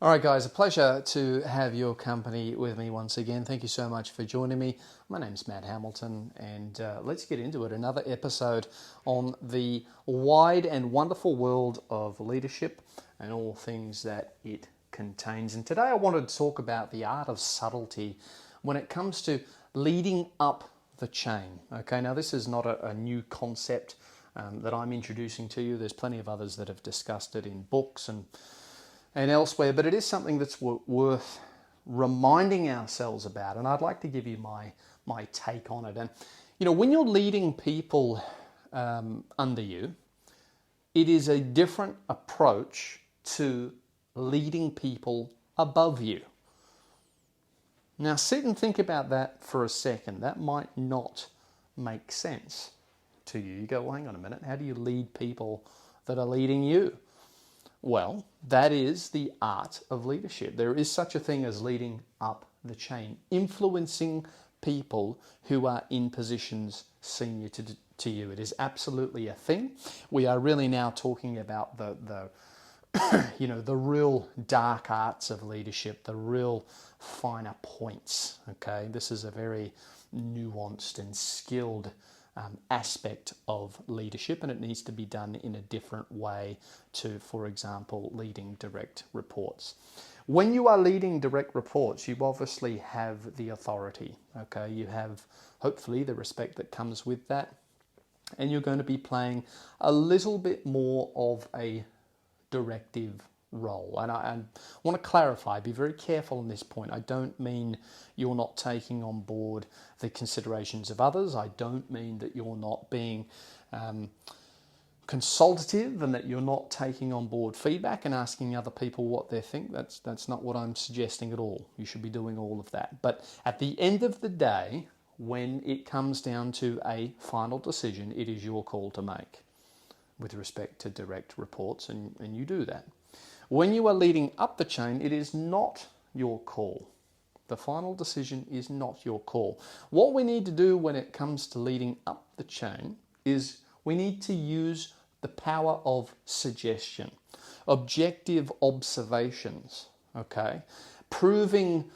All right, guys, a pleasure to have your company with me once again. Thank you so much for joining me. My name's Matt Hamilton, and let's get into it. Another episode on the wide and wonderful world of leadership and all things that it contains. And today I wanted to talk about the art of subtlety when it comes to leading up the chain. Okay, now this is not a new concept that I'm introducing to you. There's plenty of others that have discussed it in books and elsewhere, but it is something that's worth reminding ourselves about, and I'd like to give you my take on it. And when you're leading people under you, it is a different approach to leading people above you. Now sit and think about that for a second. That might not make sense to you. You go, well, hang on a minute, how do you lead people that are leading you? Well, that is the art of leadership. There is such a thing as leading up the chain, influencing people who are in positions senior to you. It is absolutely a thing. We are really now talking about the the real dark arts of leadership, the real finer points. Okay, this is a very nuanced and skilled aspect of leadership, and it needs to be done in a different way to, for example, leading direct reports. When you are leading direct reports, you obviously have the authority. Okay, you have hopefully the respect that comes with that, and you're going to be playing a little bit more of a directive role. And I want to clarify, be very careful on this point. I don't mean you're not taking on board the considerations of others. I don't mean that you're not being consultative and that you're not taking on board feedback and asking other people what they think. That's not what I'm suggesting at all. You should be doing all of that. But at the end of the day, when it comes down to a final decision, it is your call to make with respect to direct reports, and you do that. When you are leading up the chain, it is not your call. The final decision is not your call. What we need to do when it comes to leading up the chain is we need to use the power of suggestion, objective observations, okay, proving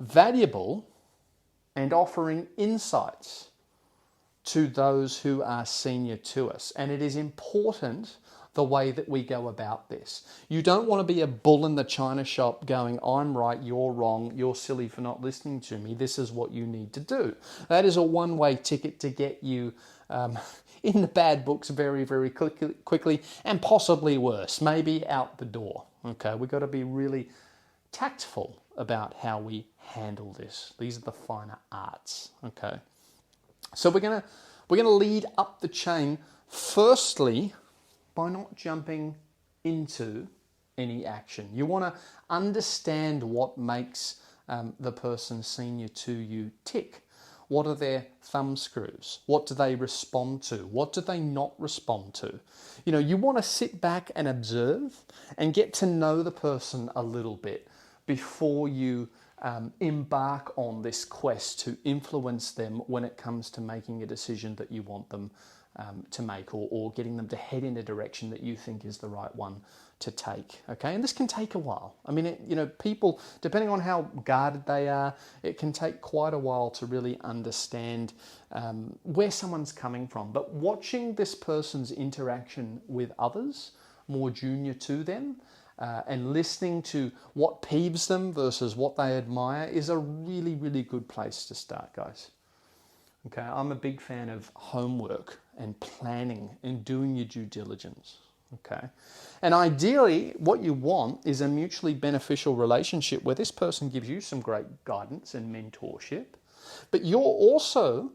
valuable and offering insights to those who are senior to us. And it is important the way that we go about this. You don't want to be a bull in the china shop going, I'm right, you're wrong, you're silly for not listening to me, this is what you need to do. That is a one-way ticket to get you in the bad books very, very quickly, and possibly worse, maybe out the door. Okay, we've got to be really tactful about how we handle this. These are the finer arts. Okay, so we're gonna lead up the chain firstly by not jumping into any action. You want to understand what makes the person senior to you tick. What are their thumb screws? What do they respond to? What do they not respond to? You want to sit back and observe and get to know the person a little bit before you embark on this quest to influence them when it comes to making a decision that you want them to make, or getting them to head in a direction that you think is the right one to take. Okay, and this can take a while. I mean, people, depending on how guarded they are, it can take quite a while to really understand where someone's coming from. But watching this person's interaction with others, more junior to them, and listening to what peeves them versus what they admire is a really, really good place to start, guys. Okay, I'm a big fan of homework and planning and doing your due diligence. Okay, and ideally what you want is a mutually beneficial relationship where this person gives you some great guidance and mentorship, but you're also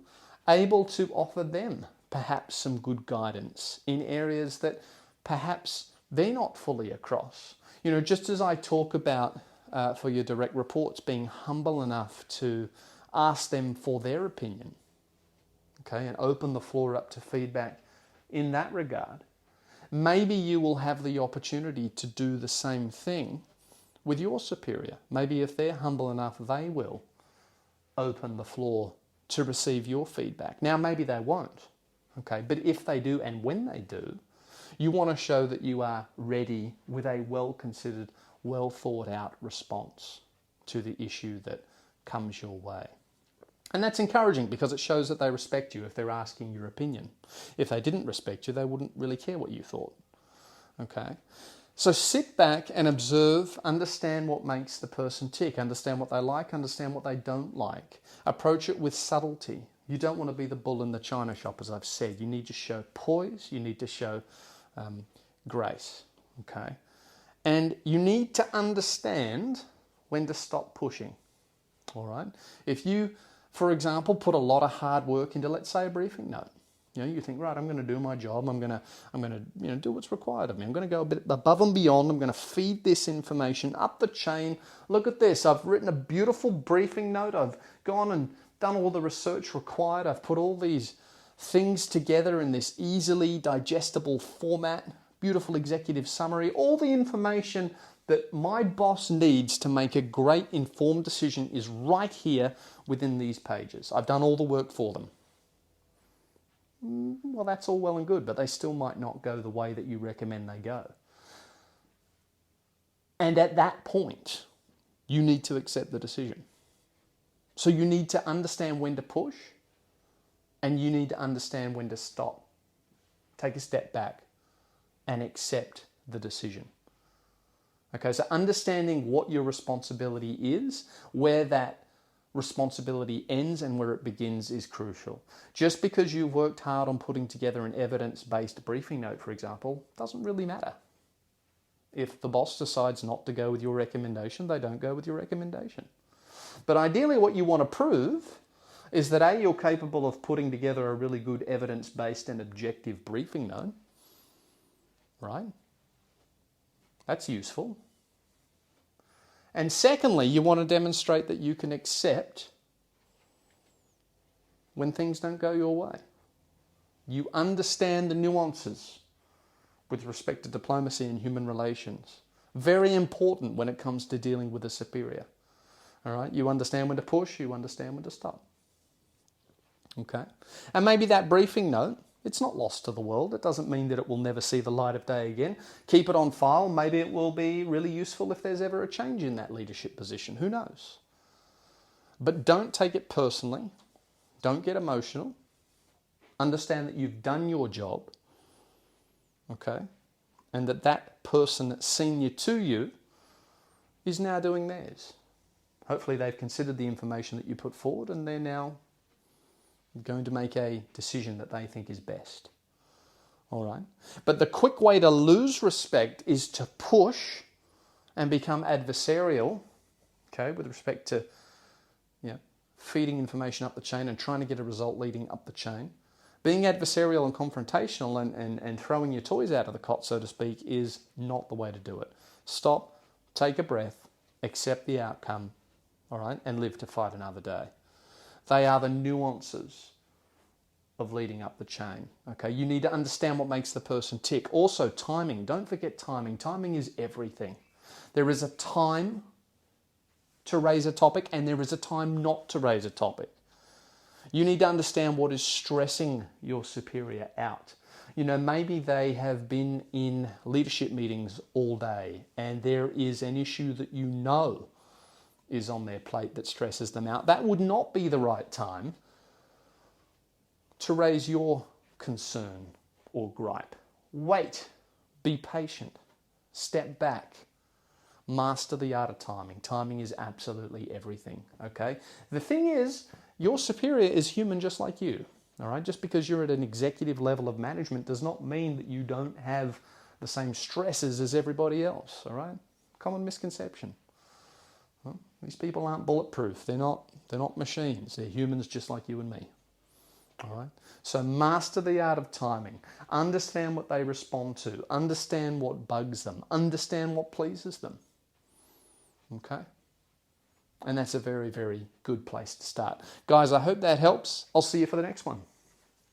able to offer them perhaps some good guidance in areas that perhaps they're not fully across. Just as I talk about for your direct reports, being humble enough to ask them for their opinion, okay, and open the floor up to feedback in that regard. Maybe you will have the opportunity to do the same thing with your superior. Maybe if they're humble enough, they will open the floor to receive your feedback. Now, maybe they won't, okay, but if they do, and when they do, you want to show that you are ready with a well-considered, well thought out response to the issue that comes your way. And that's encouraging because it shows that they respect you if they're asking your opinion. If they didn't respect you, they wouldn't really care what you thought. Okay? So sit back and observe, understand what makes the person tick, understand what they like, understand what they don't like. Approach it with subtlety. You don't want to be the bull in the china shop, as I've said. You need to show poise, you need to show grace. Okay? And you need to understand when to stop pushing. All right? If you, for example, put a lot of hard work into, let's say, a briefing note. You know, you think, right, I'm going to do my job. I'm going to do what's required of me. I'm going to go a bit above and beyond. I'm going to feed this information up the chain. Look at this. I've written a beautiful briefing note. I've gone and done all the research required. I've put all these things together in this easily digestible format. Beautiful executive summary. All the information that my boss needs to make a great informed decision is right here within these pages. I've done all the work for them. Well, that's all well and good, but they still might not go the way that you recommend they go. And at that point, you need to accept the decision. So you need to understand when to push, and you need to understand when to stop. Take a step back and accept the decision. Okay, so understanding what your responsibility is, where that responsibility ends and where it begins is crucial. Just because you've worked hard on putting together an evidence-based briefing note, for example, doesn't really matter. If the boss decides not to go with your recommendation, they don't go with your recommendation. But ideally what you want to prove is that A, you're capable of putting together a really good evidence-based and objective briefing note, right? That's useful. And secondly, you want to demonstrate that you can accept when things don't go your way. You understand the nuances with respect to diplomacy and human relations. Very important when it comes to dealing with a superior. All right? You understand when to push, you understand when to stop. Okay? And maybe that briefing note, it's not lost to the world. It doesn't mean that it will never see the light of day again. Keep it on file. Maybe it will be really useful if there's ever a change in that leadership position. Who knows? But don't take it personally. Don't get emotional. Understand that you've done your job, okay? And that person senior to you is now doing theirs. Hopefully they've considered the information that you put forward and they're now going to make a decision that they think is best. All right? But the quick way to lose respect is to push and become adversarial, okay, with respect to feeding information up the chain and trying to get a result leading up the chain. Being adversarial and confrontational and throwing your toys out of the cot, so to speak, is not the way to do it. Stop, take a breath, accept the outcome, all right, and live to fight another day. They are the nuances of leading up the chain. Okay, you need to understand what makes the person tick. Also, timing. Don't forget timing. Timing is everything. There is a time to raise a topic and there is a time not to raise a topic. You need to understand what is stressing your superior out. You know, maybe they have been in leadership meetings all day and there is an issue that you know is on their plate that stresses them out. That would not be the right time to raise your concern or gripe. Wait, be patient, step back, master the art of timing. Timing is absolutely everything, okay? The thing is, your superior is human just like you, all right? Just because you're at an executive level of management does not mean that you don't have the same stresses as everybody else, all right? Common misconception. Well, these people aren't bulletproof. They're not machines. They're humans just like you and me. All right? So master the art of timing. Understand what they respond to. Understand what bugs them. Understand what pleases them. Okay? And that's a very, very good place to start. Guys, I hope that helps. I'll see you for the next one.